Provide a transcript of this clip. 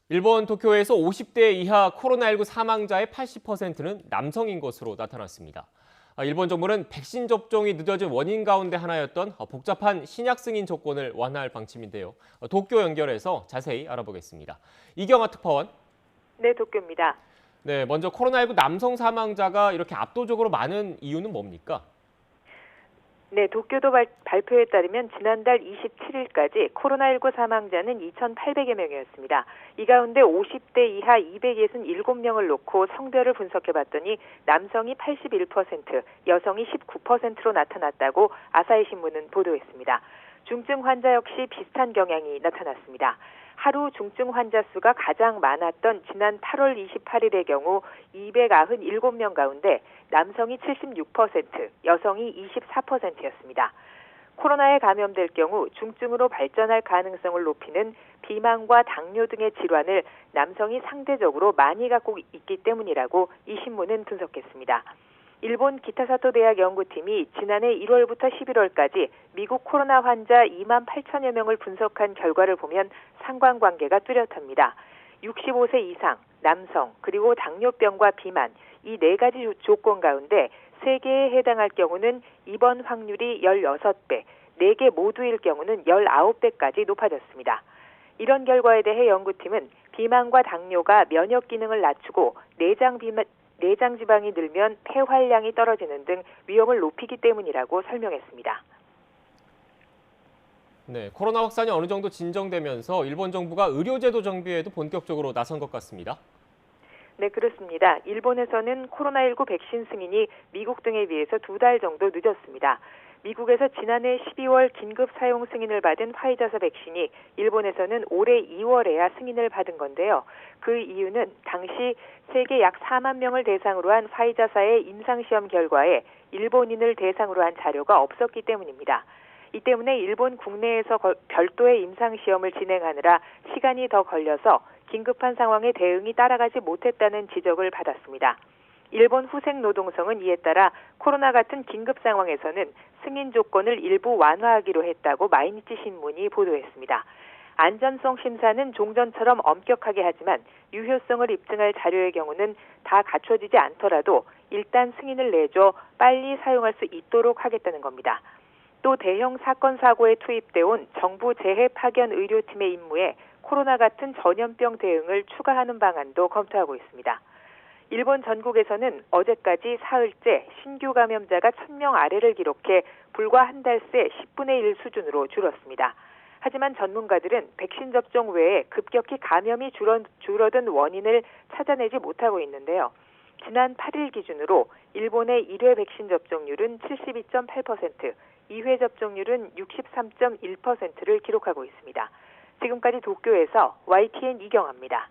일본 도쿄에서 50대 이하 코로나19 사망자의 80%는 남성인 것으로 나타났습니다. 일본 정부는 백신 접종이 늦어진 원인 가운데 하나였던 복잡한 신약 승인 조건을 완화할 방침인데요. 도쿄 연결해서 자세히 알아보겠습니다. 이경아 특파원. 네, 도쿄입니다. 네, 먼저 코로나19 남성 사망자가 이렇게 압도적으로 많은 이유는 뭡니까? 네, 도쿄도 발표에 따르면 지난달 27일까지 코로나19 사망자는 2,800여 명이었습니다. 이 가운데 50대 이하 267명을 놓고 성별을 분석해봤더니 남성이 81%, 여성이 19%로 나타났다고 아사히 신문은 보도했습니다. 중증 환자 역시 비슷한 경향이 나타났습니다. 하루 중증 환자 수가 가장 많았던 지난 8월 28일의 경우 297명 가운데 남성이 76%, 여성이 24%였습니다. 코로나에 감염될 경우 중증으로 발전할 가능성을 높이는 비만과 당뇨 등의 질환을 남성이 상대적으로 많이 갖고 있기 때문이라고 이 신문은 분석했습니다. 일본 기타사토 대학 연구팀이 지난해 1월부터 11월까지 미국 코로나 환자 2만 8천여 명을 분석한 결과를 보면 상관관계가 뚜렷합니다. 65세 이상, 남성, 그리고 당뇨병과 비만, 이 네 가지 조건 가운데 3개에 해당할 경우는 입원 확률이 16배, 4개 모두일 경우는 19배까지 높아졌습니다. 이런 결과에 대해 연구팀은 비만과 당뇨가 면역 기능을 낮추고 내장 지방이 늘면 폐활량이 떨어지는 등 위험을 높이기 때문이라고 설명했습니다. 네, 코로나 확산이 어느 정도 진정되면서 일본 정부가 의료제도 정비에도 본격적으로 나선 것 같습니다. 네, 그렇습니다. 일본에서는 코로나19 백신 승인이 미국 등에 비해서 2달 정도 늦었습니다. 미국에서 지난해 12월 긴급 사용 승인을 받은 화이자사 백신이 일본에서는 올해 2월에야 승인을 받은 건데요. 그 이유는 당시 세계 약 4만 명을 대상으로 한 화이자사의 임상시험 결과에 일본인을 대상으로 한 자료가 없었기 때문입니다. 이 때문에 일본 국내에서 별도의 임상시험을 진행하느라 시간이 더 걸려서 긴급한 상황에 대응이 따라가지 못했다는 지적을 받았습니다. 일본 후생노동성은 이에 따라 코로나 같은 긴급 상황에서는 승인 조건을 일부 완화하기로 했다고 마이니치 신문이 보도했습니다. 안전성 심사는 종전처럼 엄격하게 하지만 유효성을 입증할 자료의 경우는 다 갖춰지지 않더라도 일단 승인을 내줘 빨리 사용할 수 있도록 하겠다는 겁니다. 또 대형 사건 사고에 투입돼 온 정부 재해 파견 의료팀의 임무에 코로나 같은 전염병 대응을 추가하는 방안도 검토하고 있습니다. 일본 전국에서는 어제까지 사흘째 신규 감염자가 1,000명 아래를 기록해 불과 한 달 새 10분의 1 수준으로 줄었습니다. 하지만 전문가들은 백신 접종 외에 급격히 감염이 줄어든 원인을 찾아내지 못하고 있는데요. 지난 8일 기준으로 일본의 1회 백신 접종률은 72.8%, 2회 접종률은 63.1%를 기록하고 있습니다. 지금까지 도쿄에서 YTN 이경아입니다.